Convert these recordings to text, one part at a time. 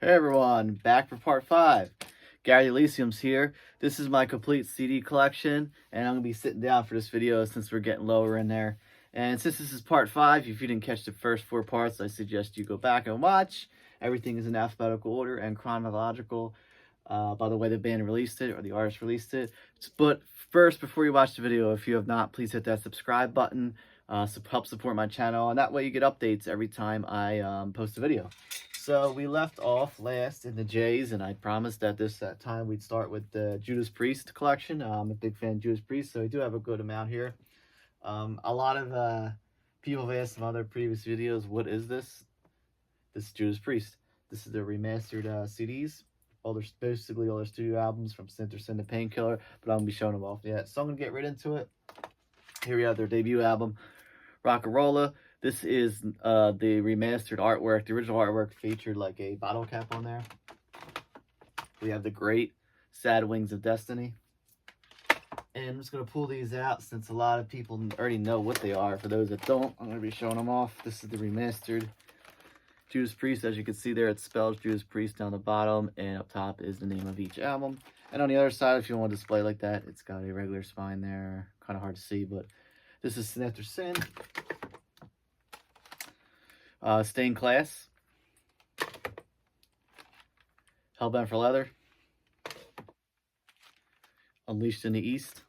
Hey everyone, back for part 5. Gary Elysium's here. This is my complete CD collection, and I'm going to be sitting down for this video since we're getting lower in there. And since this is part 5, if you didn't catch the first 4 parts, I suggest you go back and watch. Everything is in alphabetical order and chronological by the way the band released it or the artist released it. But first, before you watch the video, if you have not, please hit that subscribe button. Help support my channel, and that way you get updates every time I post a video. So we left off last in the J's, and I promised that this time we'd start with the Judas Priest collection. I'm a big fan of Judas Priest, so we do have a good amount here. A lot of people have asked in other previous videos, what is this? This is Judas Priest. This is their remastered CDs. Basically all their studio albums from Sin to Painkiller, but I'm going to be showing them off yet. So I'm going to get right into it. Here we have their debut album, Rock'n'Rolla. This is the remastered artwork. The original artwork featured like a bottle cap on there. We have the great Sad Wings of Destiny. And I'm just going to pull these out since a lot of people already know what they are. For those that don't, I'm going to be showing them off. This is the remastered Judas Priest. As you can see there, it spells Judas Priest down the bottom, and up top is the name of each album. And on the other side, if you want to display like that, it's got a regular spine there. Kind of hard to see, but this is Sin After Sin. Stained Class, Hellbent for Leather, Unleashed in the East,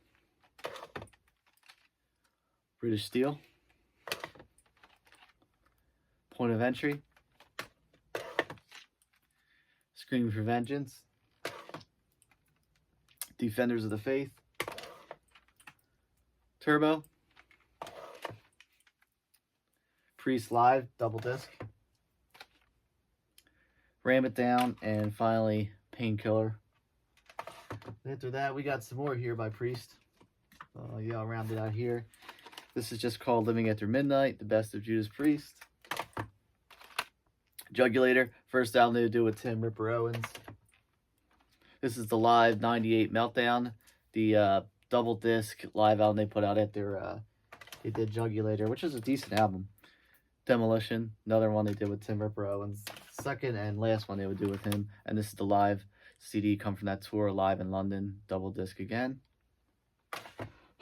British Steel, Point of Entry, Screaming for Vengeance, Defenders of the Faith, Turbo, Priest Live, double disc, Ram It Down, and finally, Painkiller. After that, we got some more here by Priest. Yeah, I'll round it out here. This is just called Living After Midnight, the best of Judas Priest. Jugulator, first album they do with Tim Ripper Owens. This is the live 98 Meltdown, the double disc live album they put out after they did Jugulator, which is a decent album. Demolition, another one they did with Tim Ripper Owens. Second and last one they would do with him. And this is the live CD come from that tour, live in London, double disc again.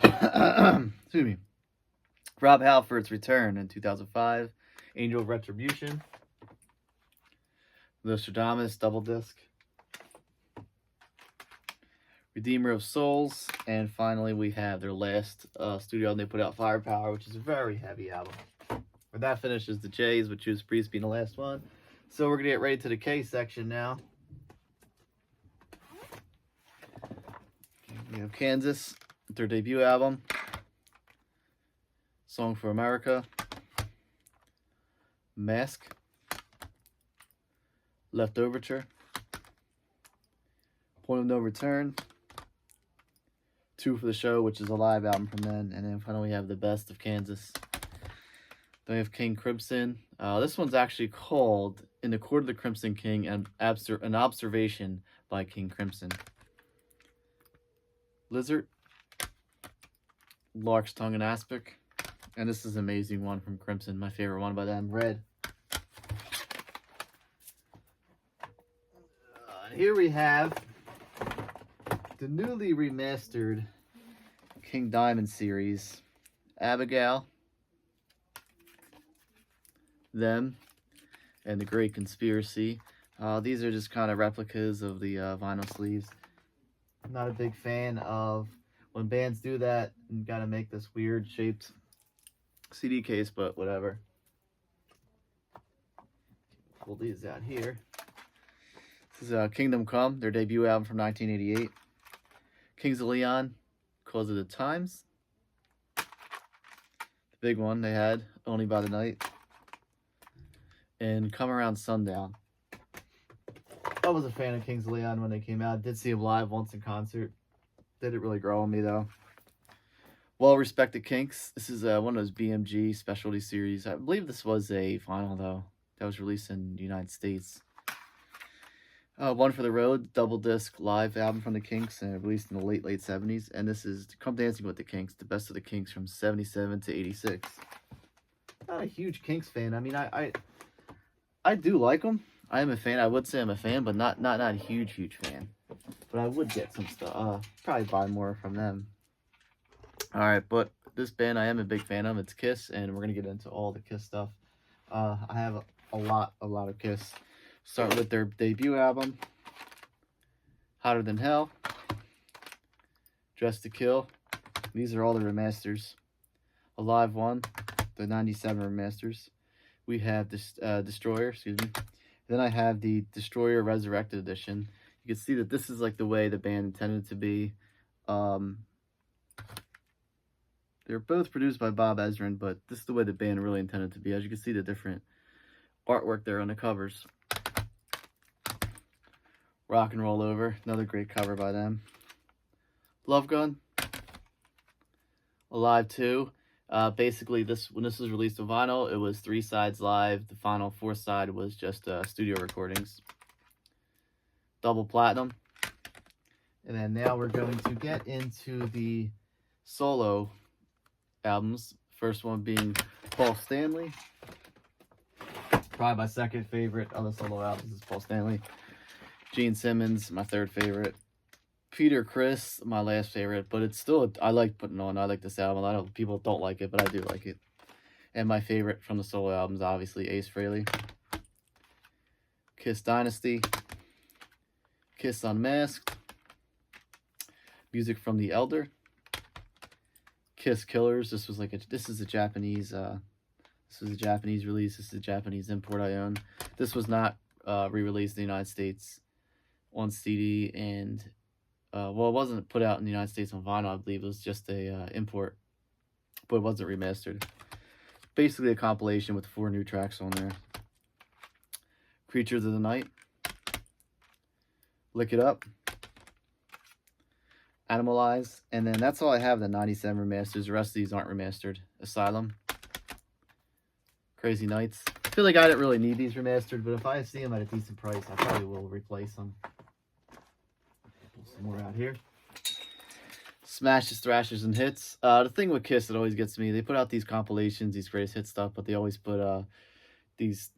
Excuse me. Rob Halford's Return in 2005. Angel of Retribution. Nostradamus, double disc. Redeemer of Souls. And finally we have their last studio album they put out, Firepower, which is a very heavy album. But that finishes the J's, with Judas Priest being the last one. So we're going to get ready to the K section now. We have Kansas, their debut album. Song for America. Mask. Left Overture. Point of No Return. Two for the Show, which is a live album from then. And then finally we have The Best of Kansas. Then we have King Crimson. This one's actually called In the Court of the Crimson King, an observation by King Crimson. Lizard. Lark's Tongue and Aspic. And this is an amazing one from Crimson, my favorite one by them, Red. Here we have the newly remastered King Diamond series. Abigail. Them, and The Great Conspiracy. These are just kind of replicas of the vinyl sleeves. I'm not a big fan of when bands do that and gotta make this weird shaped CD case, but whatever. Pull these out here. This is Kingdom Come, their debut album from 1988. Kings of Leon, Cause of the Times. The big one they had, Only by the Night. And Come Around Sundown. I was a fan of Kings of Leon when they came out. Did see them live once in concert. Didn't really grow on me though. Well-Respected Kinks. This is one of those BMG specialty series. I believe this was a vinyl though. That was released in the United States. One for the Road, double disc live album from the Kinks, and released in the late 70s. And this is Come Dancing with the Kinks, the best of the Kinks from 77 to 86. Not a huge Kinks fan. I mean, I do like them. I am a fan. I would say I'm a fan, but not a huge fan. But I would get some stuff. Probably buy more from them. All right, but this band I am a big fan of. It's Kiss, and we're gonna get into all the Kiss stuff. I have a lot of Kiss. Start with their debut album, Hotter Than Hell, Dressed to Kill. These are all the remasters. Alive 1, the 97 remasters. We have this Destroyer, excuse me. Then I have the Destroyer Resurrected Edition. You can see that this is like the way the band intended to be. They're both produced by Bob Ezrin, but this is the way the band really intended to be. As you can see the different artwork there on the covers. Rock and Roll Over, another great cover by them. Love Gun. Alive 2. Basically, when this was released on vinyl, it was 3 sides live. The final 4th side was just studio recordings. Double platinum. And then now we're going to get into the solo albums. First one being Paul Stanley. Probably my second favorite of the solo albums is Paul Stanley. Gene Simmons, my third favorite. Peter Criss, my last favorite, but it's still, I like putting on. I like this album. A lot of people don't like it, but I do like it. And my favorite from the solo albums, obviously, Ace Frehley. Kiss Dynasty. Kiss Unmasked. Music from The Elder. Kiss Killers. This was like this is a Japanese release. This is a Japanese import I own. This was not re-released in the United States on CD, and well, it wasn't put out in the United States on vinyl, I believe. It was just a import, but it wasn't remastered. Basically a compilation with 4 new tracks on there. Creatures of the Night. Lick It Up. Animalize. And then that's all I have, the 97 remasters. The rest of these aren't remastered. Asylum. Crazy Nights. I feel like I didn't really need these remastered, but if I see them at a decent price, I probably will replace them. Pull some more out here. Smashes, Thrashers, and Hits. The thing with Kiss that always gets me, they put out these compilations, these greatest hit stuff, but they always put these,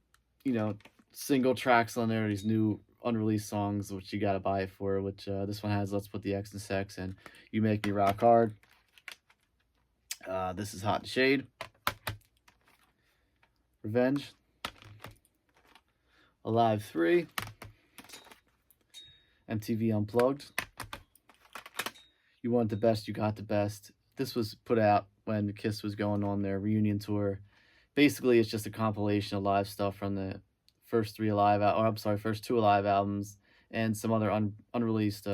single tracks on there, these new unreleased songs, which you gotta buy it for, which this one has Let's Put the X in Sex and You Make Me Rock Hard. This is Hot and Shade. Revenge. Alive 3. MTV Unplugged. You Want the Best, You Got the Best. This was put out when Kiss was going on their reunion tour. Basically, it's just a compilation of live stuff from the first 2 Alive albums and some other unreleased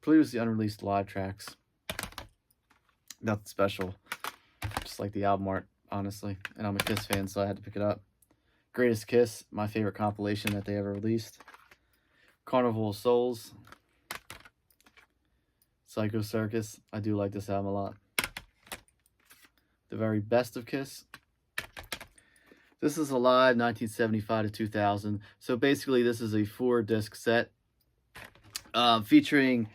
previously unreleased live tracks. Nothing special. Just like the album art, honestly. And I'm a Kiss fan, so I had to pick it up. Greatest Kiss, my favorite compilation that they ever released. Carnival of Souls. Psycho Circus. I do like this album a lot. The Very Best of Kiss. This is Alive 1975 to 2000. So basically this is a 4-disc set featuring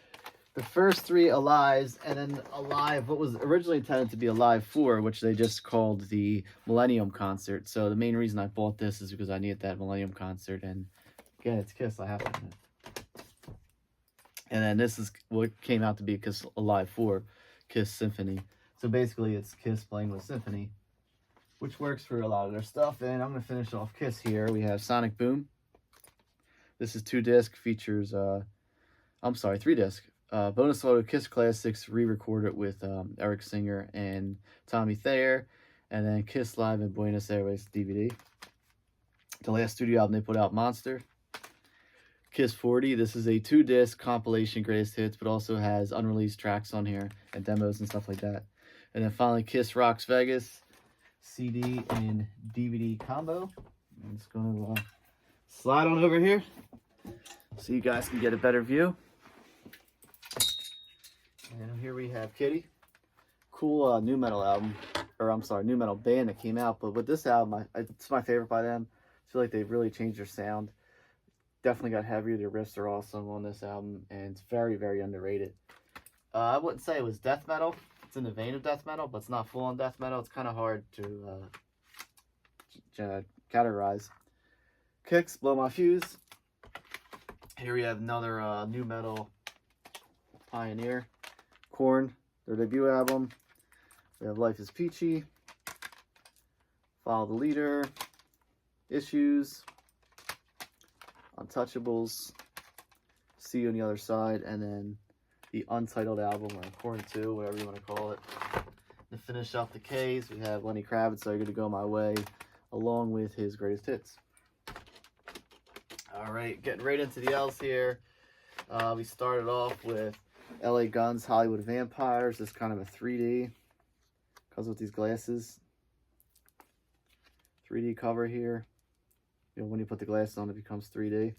the first 3 Alives and then Alive, what was originally intended to be Alive 4, which they just called the Millennium Concert. So the main reason I bought this is because I needed that Millennium Concert, and again, it's Kiss, I have to admit. And then this is what came out to be Kiss Alive 4, Kiss Symphony. So basically it's Kiss playing with Symphony, which works for a lot of their stuff. And I'm going to finish off Kiss here. We have Sonic Boom. This is 2-disc, features, 3-disc. Bonus photo Kiss Classics, re-recorded with Eric Singer and Tommy Thayer. And then Kiss Live in Buenos Aires DVD. The last studio album they put out, Monster. Kiss 40. This is a 2-disc compilation greatest hits, but also has unreleased tracks on here and demos and stuff like that. And then finally Kiss Rocks Vegas. CD and DVD combo. I'm just going to slide on over here so you guys can get a better view. And here we have Kitty. Cool new metal album, new metal band that came out. But with this album, it's my favorite by them. I feel like they've really changed their sound. Definitely got heavier. Their riffs are awesome on this album, and it's very, very underrated. I wouldn't say it was death metal. It's in the vein of death metal, but it's not full-on death metal. It's kind of hard to categorize. Kicks, Blow My Fuse. Here we have another new metal pioneer. Korn, their debut album. We have Life is Peachy. Follow the Leader. Issues. Untouchables. See You on the Other Side. And then the untitled album, or Korn 2, whatever you want to call it. To finish off the K's, we have Lenny Kravitz, So You're Gonna Go My Way, along with his greatest hits. Alright, getting right into the L's here. We started off with LA Guns, Hollywood Vampires. This is kind of a 3D. Comes with these glasses. 3D cover here. You know, when you put the glasses on, it becomes 3D.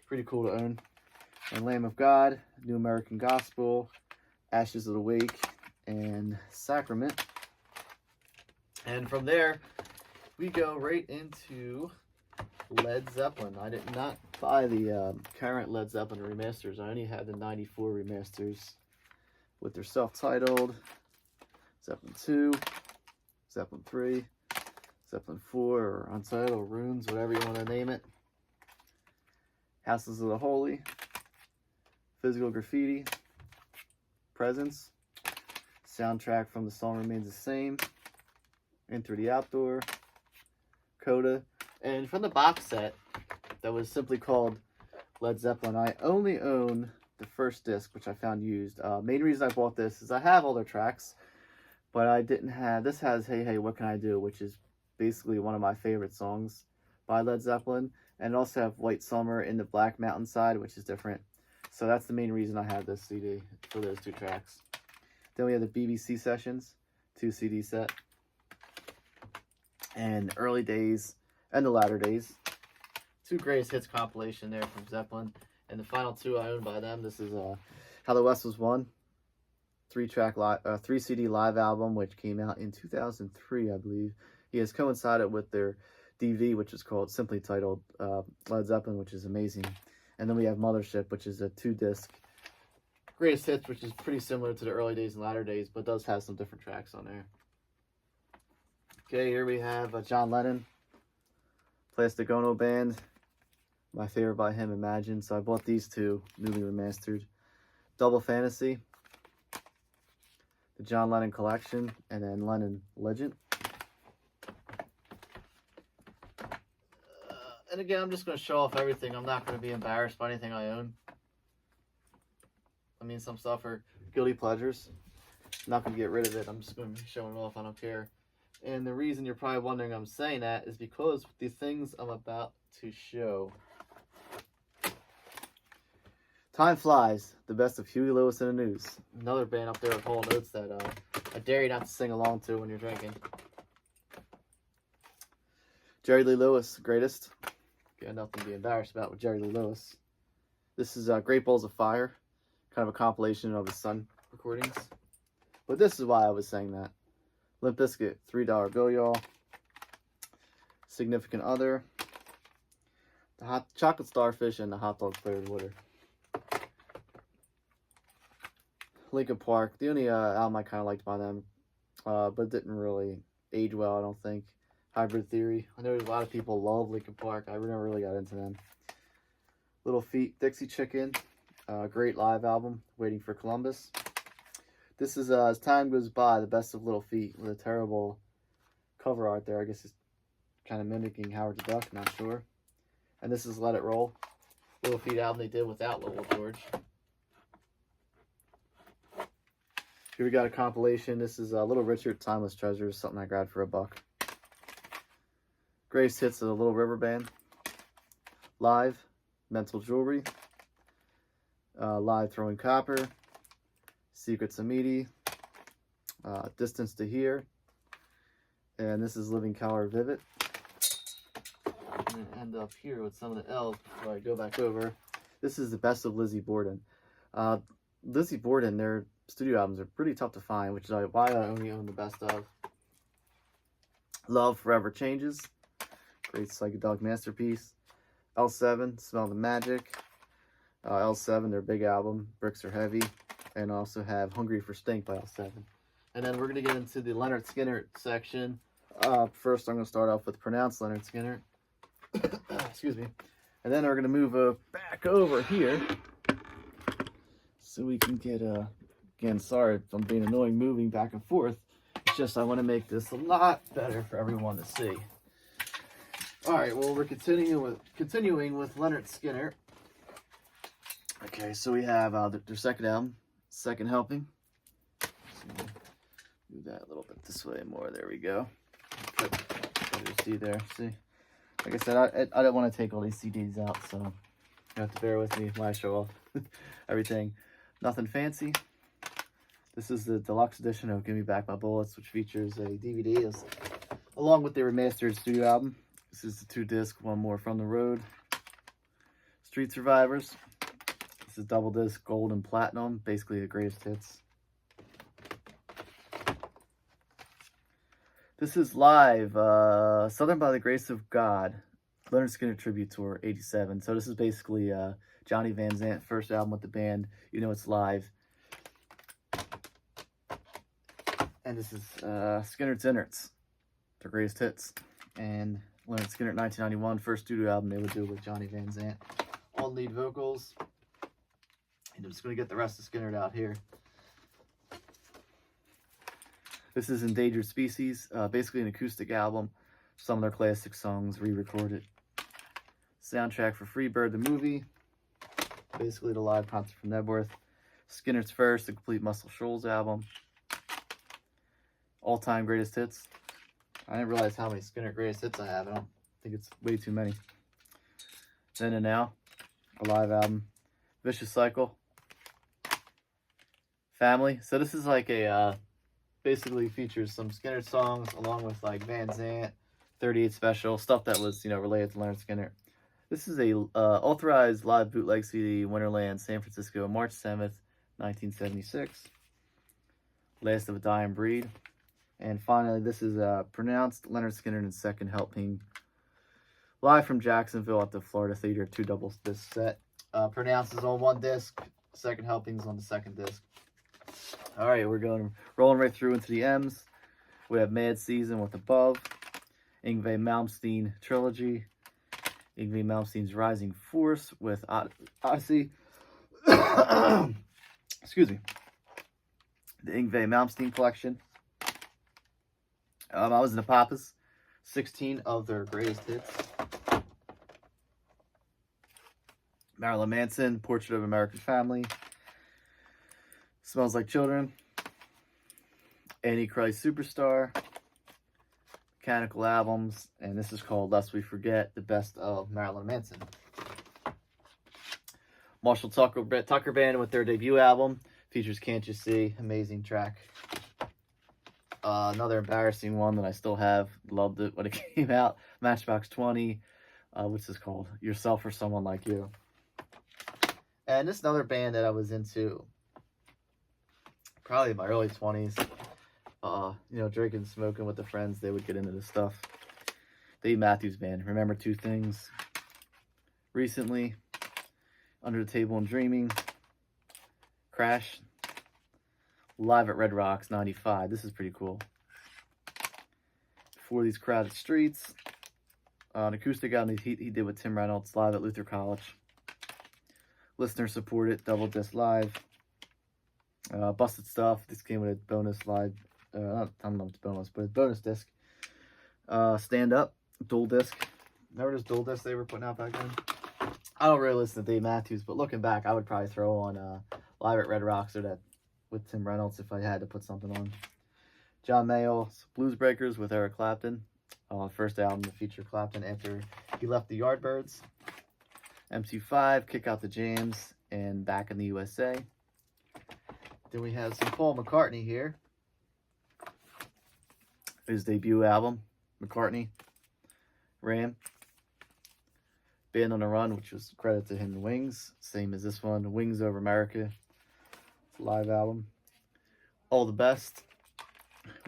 Pretty cool to own. And Lamb of God, New American Gospel, Ashes of the Wake, and Sacrament. And from there, we go right into Led Zeppelin. I did not buy the current Led Zeppelin remasters. I only had the 94 remasters with their self-titled Zeppelin 2, Zeppelin 3, Zeppelin 4, or Untitled, Runes, whatever you want to name it. Houses of the Holy, Physical Graffiti, Presence, soundtrack from The Song Remains the Same, Enter the Outdoor, Coda, and from the box set that was simply called Led Zeppelin, I only own the first disc, which I found used. Main reason I bought this is I have all their tracks, but I didn't have, this has Hey Hey What Can I Do, which is basically one of my favorite songs by Led Zeppelin, and also have White Summer in the Black Mountainside, which is different. So that's the main reason I have this CD, for those two tracks. Then we have the BBC Sessions, 2 CD set. And Early Days and the Latter Days. 2 greatest hits compilation there from Zeppelin. And the final 2 I own by them. This is How the West Was Won. 3 CD live album, which came out in 2003, I believe. He has coincided with their DVD, which is called, simply titled Led Zeppelin, which is amazing. And then we have Mothership, which is a 2-disc greatest hits, which is pretty similar to the Early Days and Latter Days, but does have some different tracks on there. Okay, here we have John Lennon, Plastic Ono Band. My favorite by him, Imagine. So I bought these 2, newly remastered. Double Fantasy, the John Lennon Collection, and then Lennon Legend. And again, I'm just going to show off everything. I'm not going to be embarrassed by anything I own. I mean, some stuff are guilty pleasures. I'm not going to get rid of it. I'm just going to be showing it off. I don't care. And the reason you're probably wondering I'm saying that is because the things I'm about to show. Time Flies, the best of Huey Lewis and the News. Another band up there with whole notes that I dare you not to sing along to when you're drinking. Jerry Lee Lewis, greatest. Got nothing to be embarrassed about with Jerry Lee Lewis. This is Great Balls of Fire, kind of a compilation of his son recordings. But this is why I was saying that. Limp Bizkit, $3 Bill Y'all. Significant Other. The Hot Chocolate Starfish, and the Hot Dog Flavored Water. Linkin Park, the only album I kind of liked by them, but didn't really age well, I don't think. Hybrid Theory. I know there's a lot of people love Linkin Park. I never really got into them. Little Feat, Dixie Chicken. Great live album, Waiting for Columbus. This is, As Time Goes By, the best of Little Feat, with a terrible cover art there. I guess it's kind of mimicking Howard the Duck, not sure. And this is Let It Roll. Little Feat album they did without Little George. Here we got a compilation. This is Little Richard, Timeless Treasures, something I grabbed for $1. Greatest hits of the Little River Band. Live, Mental Jewelry. Live Throwing Copper. Secrets of Meaty. Distance to Here. And this is Living Color Vivid. I'm going to end up here with some of the L's before I go back over. This is the best of Lizzie Borden. Lizzie Borden, their studio albums are pretty tough to find, which is why I only own the best of. Love Forever Changes. Great psychedelic masterpiece. L7, Smell the Magic. L7, their big album, Bricks Are Heavy. And also have Hungry for Stink by L7. And then we're going to get into the Lynyrd Skynyrd section First, I'm going to start off with pronounced Lynyrd Skynyrd. Excuse me. And then we're going to move back over here so we can get, again, sorry if I'm being annoying moving back and forth. It's just I want to make this a lot better for everyone to see. All right, well, we're continuing with Lynyrd Skynyrd. Okay, so we have their second album, Second Helping. So do that a little bit this way more. There we go. See there. See, like I said, I don't want to take all these CDs out, so you have to bear with me when I show off everything. Nothing fancy. This is the deluxe edition of Give Me Back My Bullets, which features a DVD along with the remastered studio album. This is the 2-disc, One More From the Road. Street Survivors. This is double disc, gold and platinum, basically the greatest hits. This is live, Southern by the Grace of God, Lynyrd Skynyrd Tribute Tour, 87. So this is basically Johnny Van Zant's first album with the band. You know it's live. And this is Skynyrd's Innards, their greatest hits. And Lynyrd Skynyrd 1991, first studio album they would do with Johnny Van Zant on lead vocals. And I'm just going to get the rest of Skynyrd out here. This is Endangered Species, basically an acoustic album. Some of their classic songs re-recorded. Soundtrack for Freebird the movie. Basically the live concert from Nebworth. Skynyrd's first, the complete Muscle Shoals album. All-time greatest hits. I didn't realize how many Skynyrd greatest hits I have. I don't think it's way too many. Then and Now, a live album. Vicious Cycle. Family. So this is like a, basically features some Skynyrd songs along with like Van Zant, 38 Special, stuff that was, you know, related to Lynyrd Skynyrd. This is a authorized live bootleg CD, Winterland, San Francisco, March 7th, 1976. Last of a Dying Breed. And finally, this is pronounced Lynyrd Skynyrd and Second Helping, live from Jacksonville at the Florida Theater, 2 double disc set. Pronounced is on 1 disc, Second Helping is on the 2nd disc. All right, we're rolling right through into the M's. We have Mad Season with Above, Yngwie Malmsteen Trilogy, Yngwie Malmsteen's Rising Force with Odyssey. Excuse me. The Yngwie Malmsteen Collection. I Was in the Papas, 16 of their greatest hits. Marilyn Manson, Portrait of an American Family. Smells Like Children. Antichrist Superstar. Mechanical Albums. And this is called Lest We Forget, the best of Marilyn Manson. Marshall Tucker Band with their debut album. Features Can't You See, amazing track. Another embarrassing one that I still have. Loved it when it came out. Matchbox 20. What's this called? Yourself or Someone Like You. And this is another band that I was into probably in my early 20s. You know, drinking, smoking with the friends. They would get into this stuff. Dave Matthews Band. Remember Two Things. Recently. Under the Table and Dreaming. Crash. Live at Red Rocks, 95. This is pretty cool. For These Crowded Streets. An acoustic album he did with Tim Reynolds, live at Luther College. Listener supported, double disc live. Busted Stuff. This came with a bonus live. I don't know if it's bonus, but a bonus disc. Stand Up, dual disc. Remember this dual disc they were putting out back then? I don't really listen to Dave Matthews, but looking back, I would probably throw on Live at Red Rocks or that with Tim Reynolds if I had to put something on. John Mayall's Blues Breakers with Eric Clapton. First album to feature Clapton after he left the Yardbirds. MC5, Kick Out the Jams, and Back in the USA. Then we have some Paul McCartney here. His debut album, McCartney, Ram. Band on the Run, which was credit to him and Wings. Same as this one, Wings Over America. Live album. All the Best.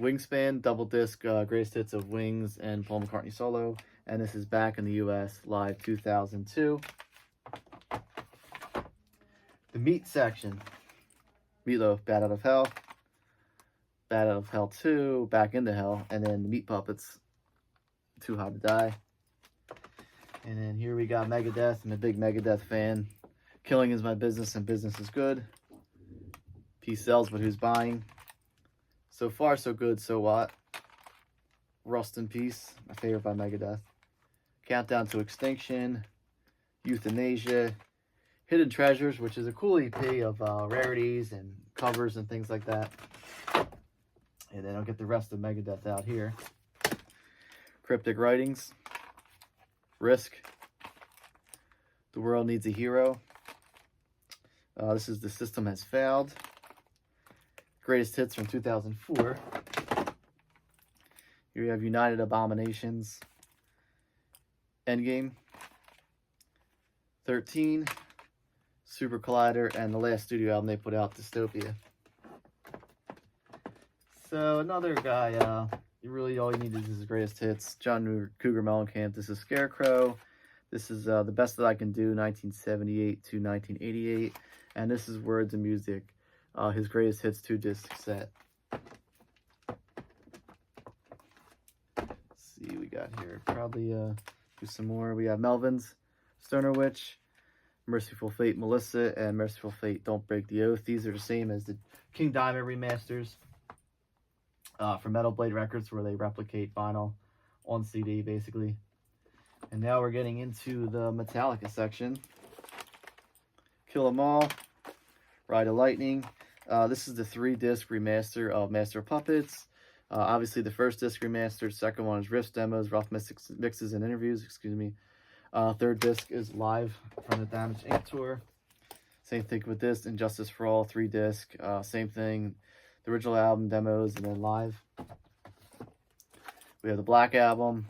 Wingspan, double disc, greatest hits of Wings and Paul McCartney solo. And this is Back in the US, live 2002. The Meat section. Meatloaf, Bat Out of Hell. Bat Out of Hell 2, Back into Hell, and then the Meat Puppets, Too Hot to Die. And then here we got Megadeth. I'm a big Megadeth fan. Killing is my business and business is good. Peace sells, but who's buying? So far, so good, so what? Rust in Peace, my favorite by Megadeth. Countdown to Extinction, Euthanasia, Hidden Treasures, which is a cool EP of rarities and covers and things like that. And then I'll get the rest of Megadeth out here. Cryptic Writings, Risk, The World Needs a Hero. This is The System Has Failed. Greatest Hits from 2004. Here we have United Abominations, Endgame, 13, Super Collider, and the last studio album they put out, Dystopia. So another guy, really all you need is his greatest hits. John Cougar Mellencamp. This is Scarecrow. This is The Best That I Can Do, 1978 to 1988. And this is Words and Music, his greatest hits 2-disc set. Let's see, we got here. Probably do some more. We have Melvin's, Stoner Witch, Merciful Fate Melissa, and Merciful Fate Don't Break the Oath. These are the same as the King Diamond remasters for Metal Blade Records, where they replicate vinyl on CD, basically. And now we're getting into the Metallica section. Kill 'Em All, Ride of Lightning. This is the 3-disc remaster of Master of Puppets. Obviously, the first disc remastered. Second one is riffs, demos, rough mixes, and interviews. Excuse me. Third disc is live from the Damaged Inc. tour. Same thing with this. Injustice for All, 3-disc. Same thing. The original album, demos, and then live. We have the Black Album,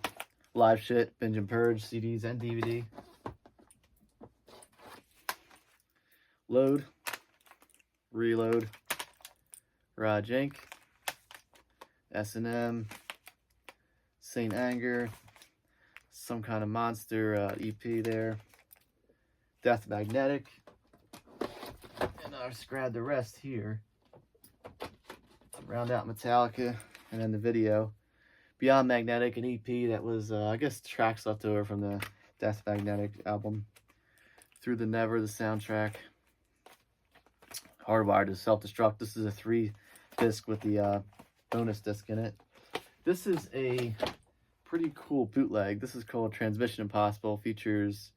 live shit, binge and purge, CDs and DVD. Load, Reload, Raj Inc., S&M, Saint Anger, Some Kind of Monster EP there, Death Magnetic, and I'll just grab the rest here. Round out Metallica, and then the video. Beyond Magnetic, an EP that was, I guess, tracks left over from the Death Magnetic album. Through the Never, the soundtrack. Hardwired to Self-Destruct. This is a 3-disc with the bonus disc in it. This is a pretty cool bootleg. This is called Transmission Impossible. Features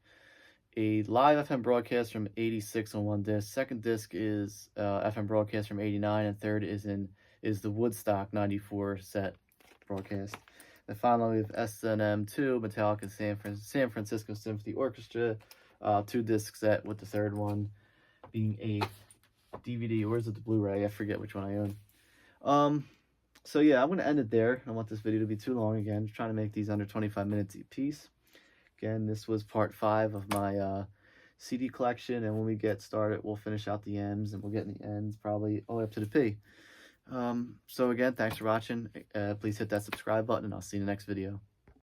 a live FM broadcast from 86 on one disc. Second disc is FM broadcast from 89, and third is the Woodstock 94 set broadcast. And finally, we have S&M 2, Metallica San Francisco Symphony Orchestra, 2-disc set, with the third one being a DVD, or is it the Blu-ray? I forget which one I own. So yeah, I'm going to end it there. I don't want this video to be too long again. I'm trying to make these under 25 minutes each. Again, this was part 5 of my CD collection, and when we get started, we'll finish out the M's, and we'll get in the N's probably all the way up to the P. So again, thanks for watching. Please hit that subscribe button, and I'll see you in the next video.